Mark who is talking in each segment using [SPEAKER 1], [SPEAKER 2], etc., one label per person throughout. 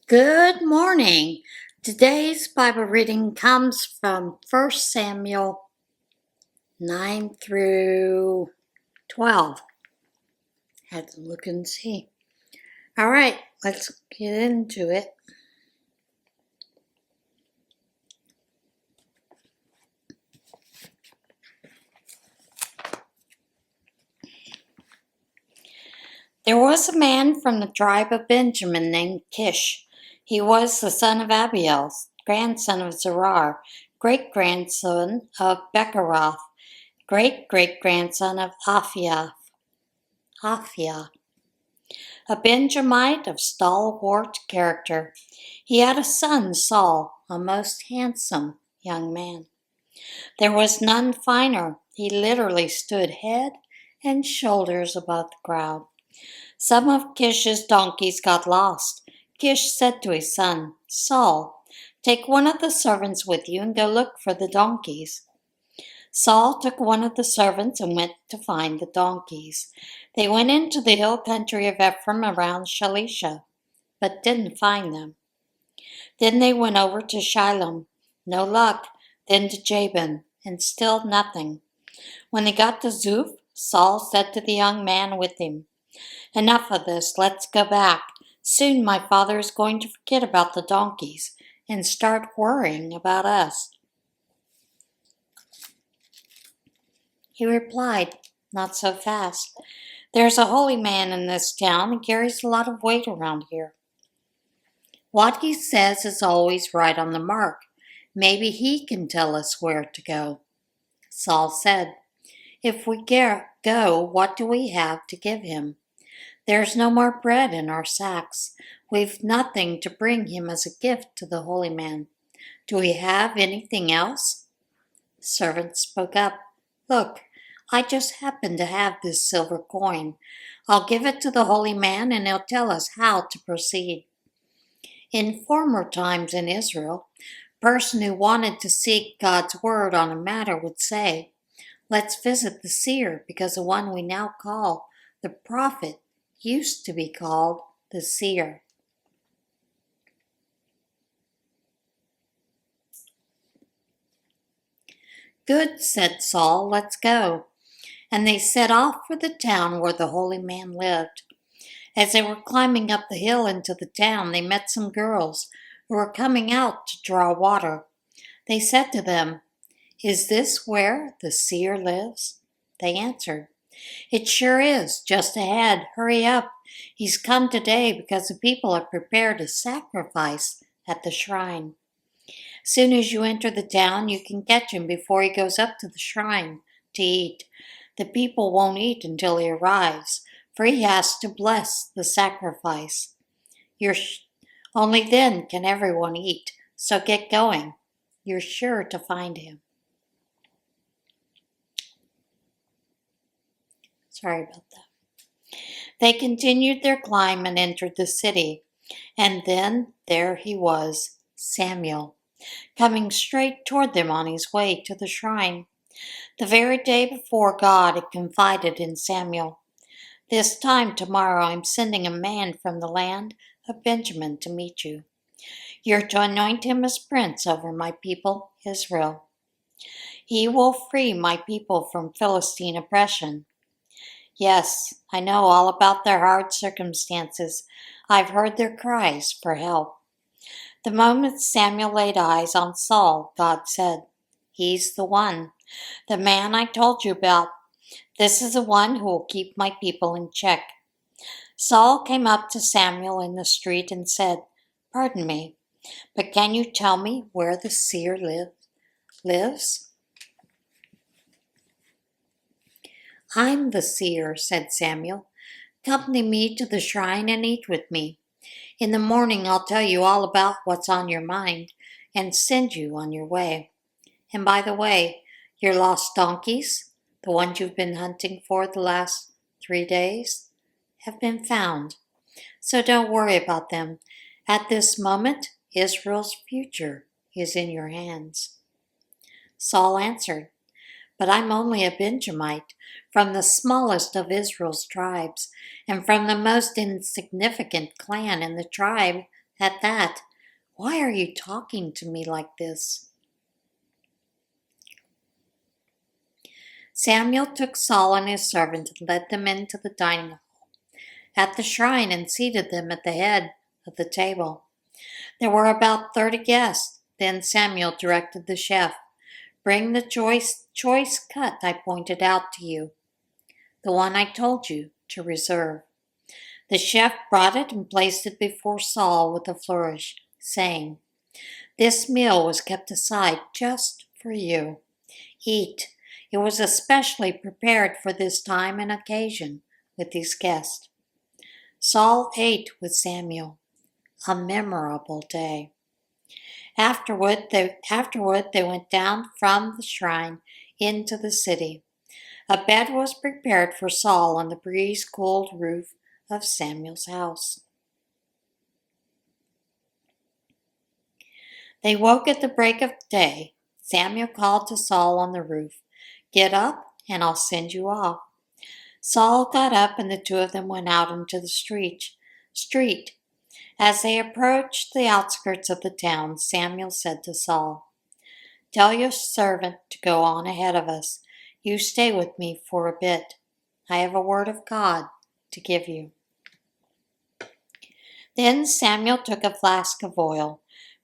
[SPEAKER 1] Good morning. Today's Bible reading comes from 1 Samuel 9 through 12. Had to look and see. All right, let's get into it. There was a man from the tribe of Benjamin named Kish. He was the son of Abiel, grandson of Zerah, great-grandson of Becheroth, great-great-grandson of Aphiah, a Benjamite of stalwart character. He had a son, Saul, a most handsome young man. There was none finer. He literally stood head and shoulders above the crowd. Some of Kish's donkeys got lost. Kish said to his son, Saul, take one of the servants with you and go look for the donkeys. Saul took one of the servants and went to find the donkeys. They went into the hill country of Ephraim around Shalisha, but didn't find them. Then they went over to Shilom. No luck. Then to Jabin, and still nothing. When they got to Zuph, Saul said to the young man with him, Enough of this, let's go back. Soon my father is going to forget about the donkeys and start worrying about us. He replied, Not so fast. There's a holy man in this town and carries a lot of weight around here. What he says is always right on the mark. Maybe he can tell us where to go. Saul said, If we go, what do we have to give him? There's no more bread in our sacks. We've nothing to bring him as a gift to the holy man. Do we have anything else? The servant spoke up. Look, I just happen to have this silver coin. I'll give it to the holy man and he'll tell us how to proceed. In former times in Israel, a person who wanted to seek God's word on a matter would say, Let's visit the seer, because the one we now call the prophet used to be called the seer. Good, said Saul, let's go. And they set off for the town where the holy man lived. As they were climbing up the hill into the town, they met some girls who were coming out to draw water. They said to them, Is this where the seer lives? They answered, It sure is, just ahead. Hurry up. He's come today because the people have prepared a sacrifice at the shrine. Soon as you enter the town, you can catch him before he goes up to the shrine to eat. The people won't eat until he arrives, for he has to bless the sacrifice. Only then can everyone eat, so get going. You're sure to find him. Sorry about that. They continued their climb and entered the city. And then there he was, Samuel, coming straight toward them on his way to the shrine. The very day before, God had confided in Samuel, This time tomorrow I'm sending a man from the land of Benjamin to meet you. You're to anoint him as prince over my people, Israel. He will free my people from Philistine oppression. Yes, I know all about their hard circumstances. I've heard their cries for help. The moment Samuel laid eyes on Saul, God said, He's the one, the man I told you about. This is the one who will keep my people in check. Saul came up to Samuel in the street and said, Pardon me, but can you tell me where the seer lives? I'm the seer, said Samuel. Accompany me to the shrine and eat with me. In the morning I'll tell you all about what's on your mind and send you on your way. And by the way, your lost donkeys, the ones you've been hunting for the last 3 days, have been found. So don't worry about them. At this moment, Israel's future is in your hands. Saul answered, But I'm only a Benjamite, from the smallest of Israel's tribes, and from the most insignificant clan in the tribe At that, "Why are you talking to me like this?" Samuel took Saul and his servant and led them into the dining hall at the shrine and seated them at the head of the table. There were about 30 guests. Then Samuel directed the chef, "Bring the choice cut I pointed out to you, the one I told you to reserve." The chef brought it and placed it before Saul with a flourish, saying, "This meal was kept aside just for you. Eat. It was especially prepared for this time and occasion with these guests." Saul ate with Samuel. A memorable day. Afterward, they went down from the shrine into the city. A bed was prepared for Saul on the breeze-cooled roof of Samuel's house. They woke at the break of day. Samuel called to Saul on the roof, "Get up, and I'll send you off." Saul got up, and the two of them went out into the street. As they approached the outskirts of the town, Samuel said to Saul, "Tell your servant to go on ahead of us. You stay with me for a bit. I have a word of God to give you." Then Samuel took a flask of oil,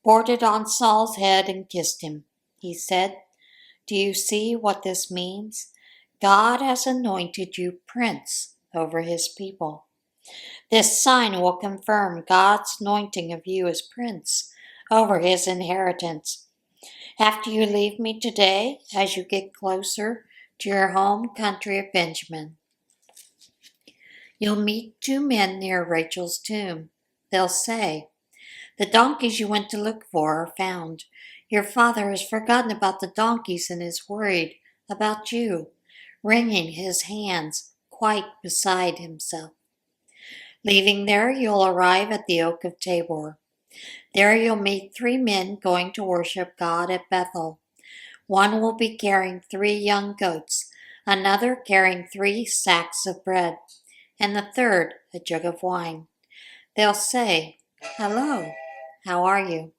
[SPEAKER 1] poured it on Saul's head, and kissed him. He said, "Do you see what this means? God has anointed you prince over his people. This sign will confirm God's anointing of you as prince over his inheritance. After you leave me today, as you get closer to your home country of Benjamin, you'll meet two men near Rachel's tomb. They'll say, 'The donkeys you went to look for are found. Your father has forgotten about the donkeys and is worried about you,' wringing his hands, quite beside himself. Leaving there, you'll arrive at the Oak of Tabor. There you'll meet 3 men going to worship God at Bethel. One will be carrying 3 young goats, another carrying 3 sacks of bread, and the third a jug of wine. They'll say, 'Hello, how are you?'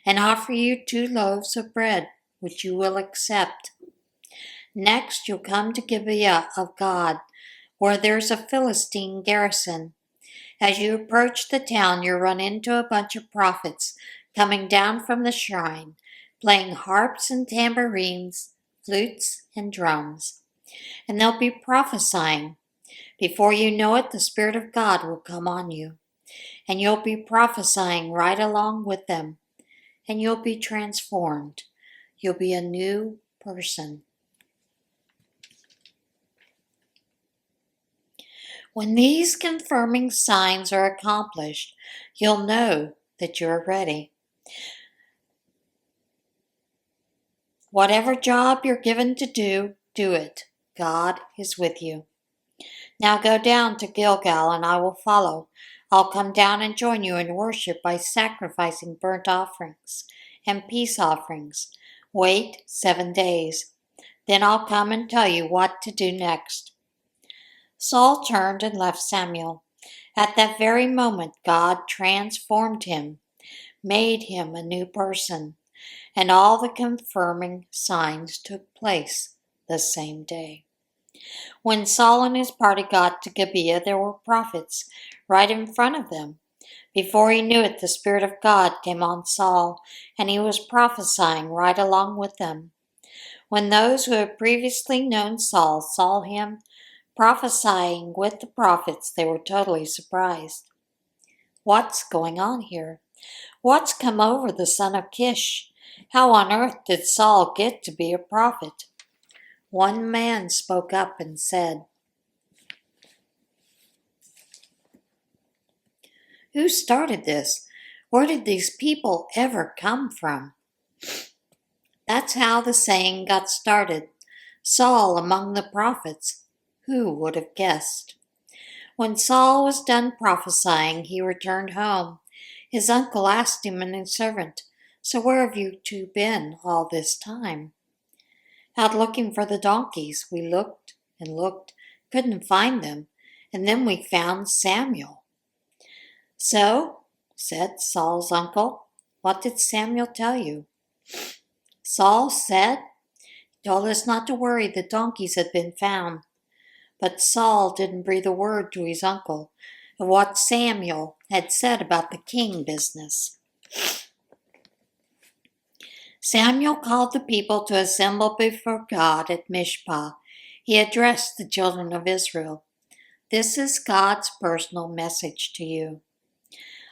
[SPEAKER 1] and offer you 2 loaves of bread, which you will accept. Next, you'll come to Gibeah of God, where there's a Philistine garrison. As you approach the town, you'll run into a bunch of prophets coming down from the shrine, playing harps and tambourines, flutes and drums. And they'll be prophesying. Before you know it, the Spirit of God will come on you, and you'll be prophesying right along with them, and you'll be transformed. You'll be a new person. When these confirming signs are accomplished, you'll know that you're ready. Whatever job you're given to do, do it. God is with you. Now go down to Gilgal and I will follow. I'll come down and join you in worship by sacrificing burnt offerings and peace offerings. Wait 7 days. Then I'll come and tell you what to do next." Saul turned and left Samuel. At that very moment, God transformed him, made him a new person, and all the confirming signs took place the same day. When Saul and his party got to Gibeah, there were prophets right in front of them. Before he knew it, the Spirit of God came on Saul, and he was prophesying right along with them. When those who had previously known Saul saw him prophesying with the prophets, they were totally surprised. "What's going on here? What's come over the son of Kish? How on earth did Saul get to be a prophet?" One man spoke up and said, "Who started this? Where did these people ever come from?" That's how the saying got started. Saul among the prophets. Who would have guessed? When Saul was done prophesying, he returned home. His uncle asked him and his servant, "So where have you two been all this time?" "Out looking for the donkeys. We looked and looked, couldn't find them, and then we found Samuel." "So said Saul's uncle. What did Samuel tell you? Saul said, he told us not to worry, the donkeys had been found. But Saul didn't breathe a word to his uncle of what Samuel had said about the king business. Samuel called the people to assemble before God at Mizpah. He addressed the children of Israel. This is God's personal message to you.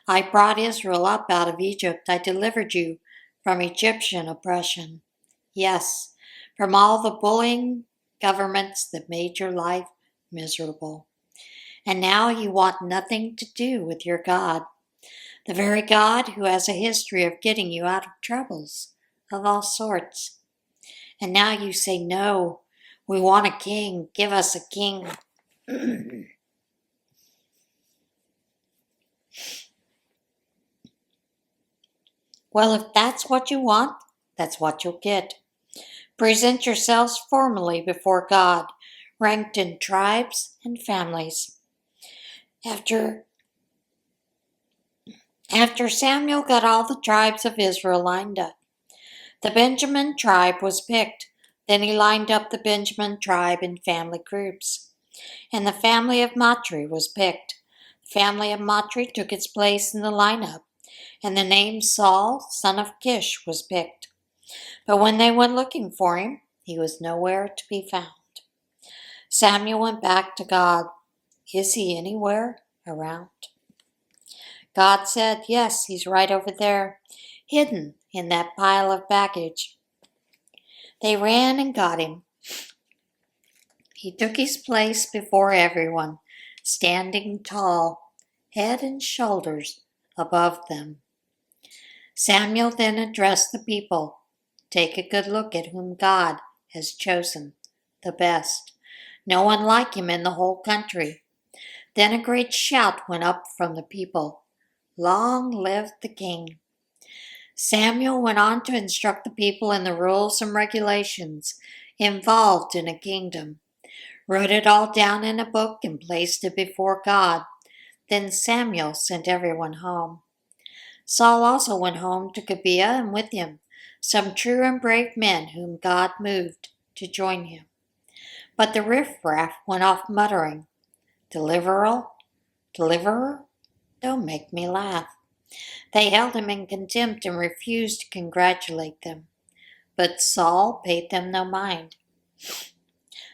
[SPEAKER 1] I brought Israel up out of Egypt. I delivered you from Egyptian oppression. Yes, from all the bullying governments that made your life miserable. And now you want nothing to do with your God, the very God who has a history of getting you out of troubles of all sorts. And now you say, no, we want a king. Give us a king. Well, if that's what you want, that's what you'll get. Present yourselves formally before God, ranked in tribes and families. After Samuel got all the tribes of Israel lined up, the Benjamin tribe was picked. Then he lined up the Benjamin tribe in family groups. And the family of Matri was picked. The family of Matri took its place in the lineup, and the name Saul, son of Kish, was picked. But when they went looking for him, he was nowhere to be found. Samuel went back to God. Is he anywhere around? God said, yes, he's right over there, hidden in that pile of baggage. They ran and got him. He took his place before everyone, standing tall, head and shoulders above them. Samuel then addressed the people. Take a good look at whom God has chosen, the best. No one like him in the whole country. Then a great shout went up from the people. Long live the king. Samuel went on to instruct the people in the rules and regulations involved in a kingdom, wrote it all down in a book and placed it before God. Then Samuel sent everyone home. Saul also went home to Gibeah, and with him some true and brave men whom God moved to join him. But the riffraff went off muttering, Deliverer, don't make me laugh. They held him in contempt and refused to congratulate them. But Saul paid them no mind.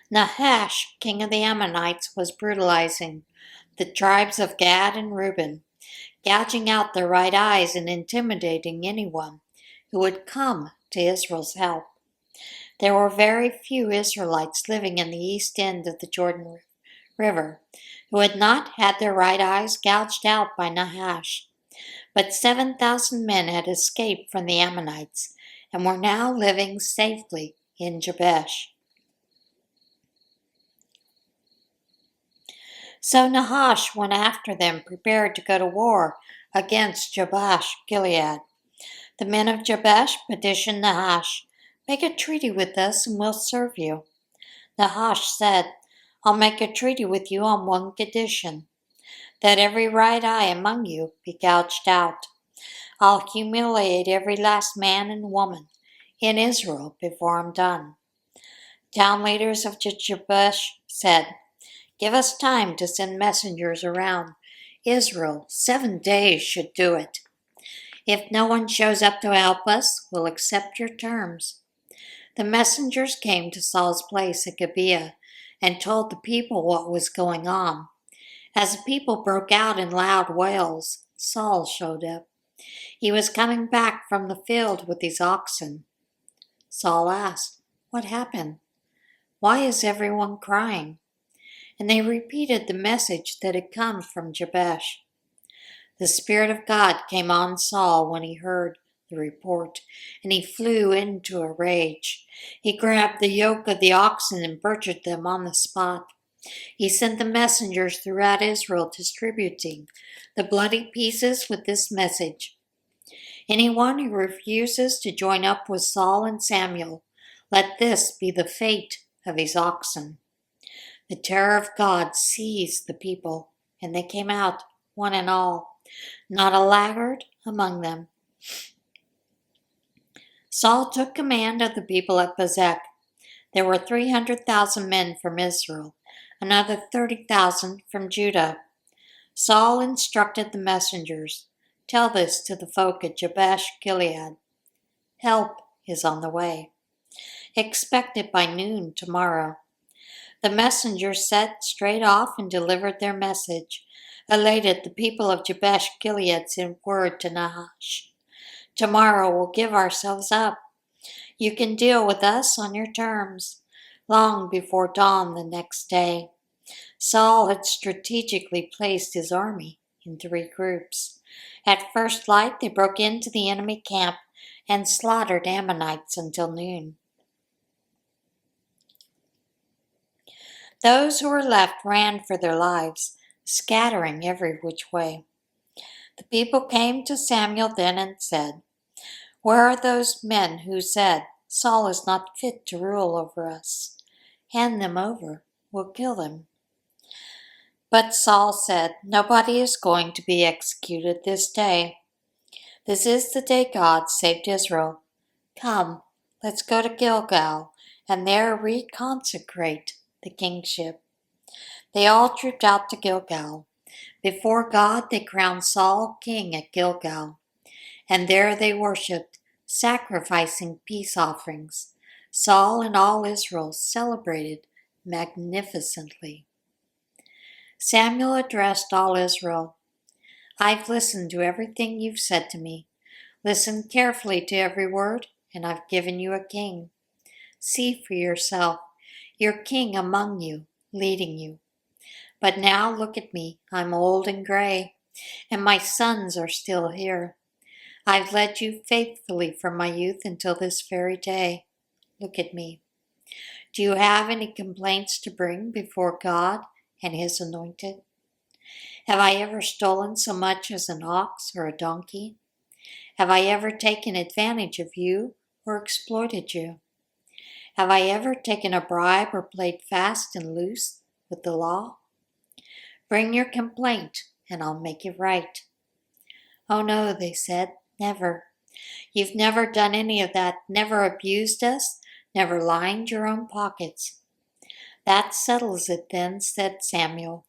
[SPEAKER 1] Nahash, king of the Ammonites, was brutalizing the tribes of Gad and Reuben, gouging out their right eyes and intimidating anyone who would come to Israel's help. There were very few Israelites living in the east end of the Jordan River who had not had their right eyes gouged out by Nahash. But 7,000 men had escaped from the Ammonites and were now living safely in Jabesh. So Nahash went after them, prepared to go to war against Jabesh Gilead. The men of Jabesh petitioned Nahash, Make a treaty with us and we'll serve you. Nahash said, I'll make a treaty with you on one condition, that every right eye among you be gouged out. I'll humiliate every last man and woman in Israel before I'm done. Town leaders of Jabesh said, Give us time to send messengers around Israel. 7 days should do it. If no one shows up to help us, we'll accept your terms. The messengers came to Saul's place at Gibeah and told the people what was going on. As the people broke out in loud wails, Saul showed up. He was coming back from the field with his oxen. Saul asked, What happened? Why is everyone crying? And they repeated the message that had come from Jabesh. The Spirit of God came on Saul when he heard the report, and he flew into a rage. He grabbed the yoke of the oxen and butchered them on the spot. He sent the messengers throughout Israel distributing the bloody pieces with this message. Anyone who refuses to join up with Saul and Samuel, let this be the fate of his oxen. The terror of God seized the people, and they came out, one and all, not a laggard among them. Saul took command of the people at Bezek. There were 300,000 men from Israel, another 30,000 from Judah. Saul instructed the messengers, "Tell this to the folk at Jabesh Gilead. Help is on the way. Expect it by noon tomorrow." The messengers set straight off and delivered their message. Elated, the people of Jabesh Gilead sent word to Nahash, "Tomorrow we'll give ourselves up. You can deal with us on your terms." Long before dawn the next day, Saul had strategically placed his army in 3 groups. At first light, they broke into the enemy camp and slaughtered Ammonites until noon. Those who were left ran for their lives, scattering every which way. The people came to Samuel then and said, "Where are those men who said, 'Saul is not fit to rule over us'? Hand them over, we'll kill them." But Saul said, "Nobody is going to be executed this day. This is the day God saved Israel. Come, let's go to Gilgal and there reconsecrate the kingship." They all trooped out to Gilgal. Before God, they crowned Saul king at Gilgal, and there they worshipped, sacrificing peace offerings. Saul and all Israel celebrated magnificently. Samuel addressed all Israel. "I've listened to everything you've said to me. Listen carefully to every word, and I've given you a king. See for yourself, your king among you, leading you. But now look at me, I'm old and gray, and my sons are still here. I've led you faithfully from my youth until this very day. Look at me. Do you have any complaints to bring before God and His anointed? Have I ever stolen so much as an ox or a donkey? Have I ever taken advantage of you or exploited you? Have I ever taken a bribe or played fast and loose with the law? Bring your complaint and I'll make it right." "Oh no," they said, "never. You've never done any of that, never abused us, never lined your own pockets." "That settles it then," said Samuel.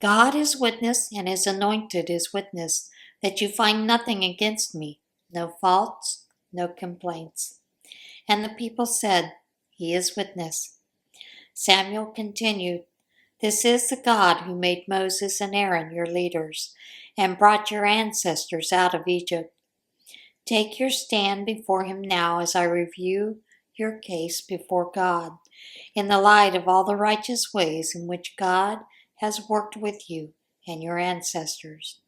[SPEAKER 1] "God is witness and His anointed is witness that you find nothing against me, no faults, no complaints." And the people said, "He is witness." Samuel continued, "This is the God who made Moses and Aaron your leaders and brought your ancestors out of Egypt. Take your stand before Him now as I review your case before God, in the light of all the righteous ways in which God has worked with you and your ancestors.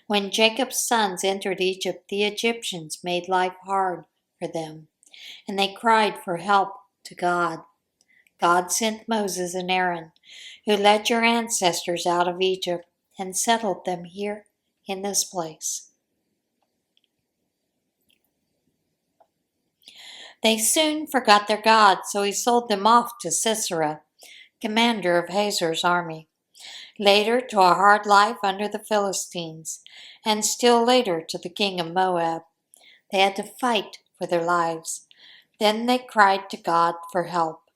[SPEAKER 1] When Jacob's sons entered Egypt, the Egyptians made life hard for them, and they cried for help to God. God sent Moses and Aaron, who led your ancestors out of Egypt and settled them here in this place. They soon forgot their God, so He sold them off to Sisera, commander of Hazor's army, later to a hard life under the Philistines, and still later to the king of Moab. They had to fight for their lives. Then they cried to God for help.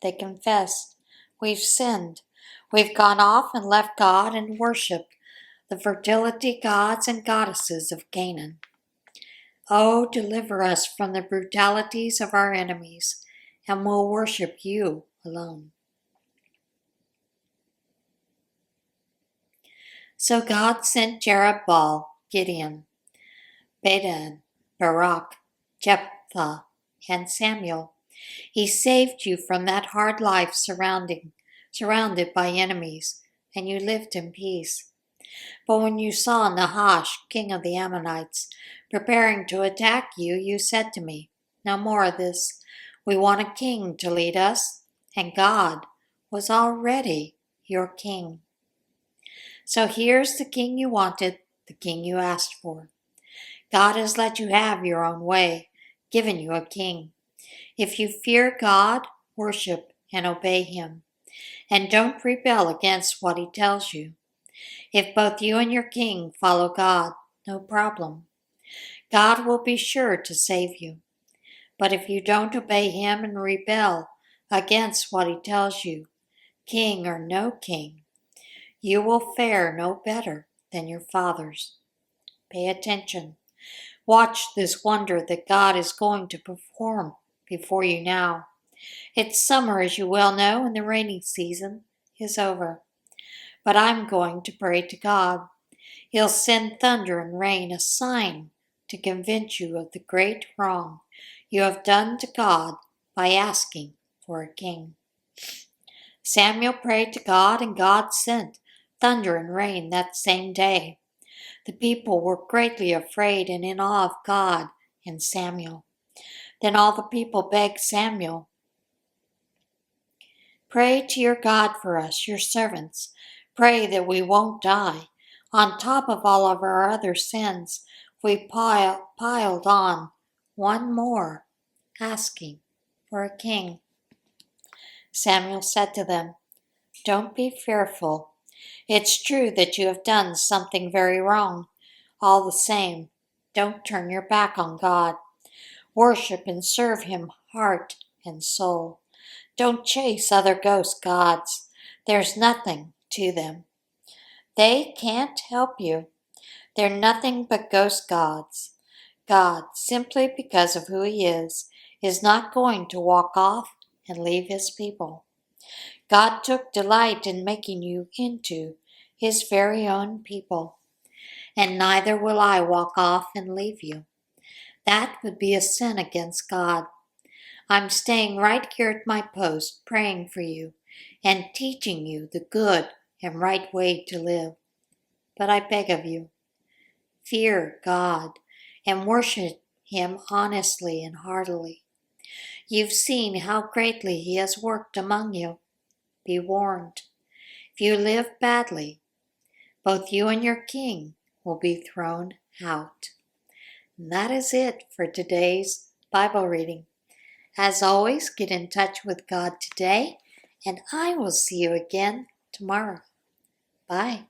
[SPEAKER 1] They confessed, "We've sinned. We've gone off and left God and worshiped the fertility gods and goddesses of Canaan. Oh, deliver us from the brutalities of our enemies, and we'll worship you alone." So God sent Jerubbaal, Gideon, Badan, Barak, Jephthah, and Samuel. He saved you from that hard life surrounded by enemies, and you lived in peace. But when you saw Nahash, king of the Ammonites, preparing to attack you, you said to me, "No more of this. We want a king to lead us," and God was already your king. So here's the king you wanted, the king you asked for. God has let you have your own way, given you a king. If you fear God, worship and obey Him, and don't rebel against what He tells you. If both you and your king follow God, no problem. God will be sure to save you. But if you don't obey him and rebel against what he tells you, king or no king, you will fare no better than your fathers. Pay attention. Watch this wonder that God is going to perform before you now. It's summer, as you well know, and the rainy season is over. But I'm going to pray to God. He'll send thunder and rain, a sign to convince you of the great wrong you have done to God by asking for a king. Samuel prayed to God, and God sent thunder and rain that same day. The people were greatly afraid and in awe of God and Samuel. Then all the people begged Samuel, "Pray to your God for us, your servants. Pray that we won't die. On top of all of our other sins, we piled on one more, asking for a king." Samuel said to them, "Don't be fearful. It's true that you have done something very wrong. All the same, don't turn your back on God. Worship and serve him heart and soul. Don't chase other ghost gods. There's nothing to them. They can't help you. They're nothing but ghost gods. God, simply because of who he is not going to walk off and leave his people. God took delight in making you into his very own people, and neither will I walk off and leave you. That would be a sin against God. I'm staying right here at my post, praying for you and teaching you the good and right way to live. But I beg of you, fear God and worship him honestly and heartily. You've seen how greatly he has worked among you. Be warned. If you live badly, both you and your king will be thrown out. And that is it for today's Bible reading. As always, get in touch with God today, and I will see you again tomorrow. Bye.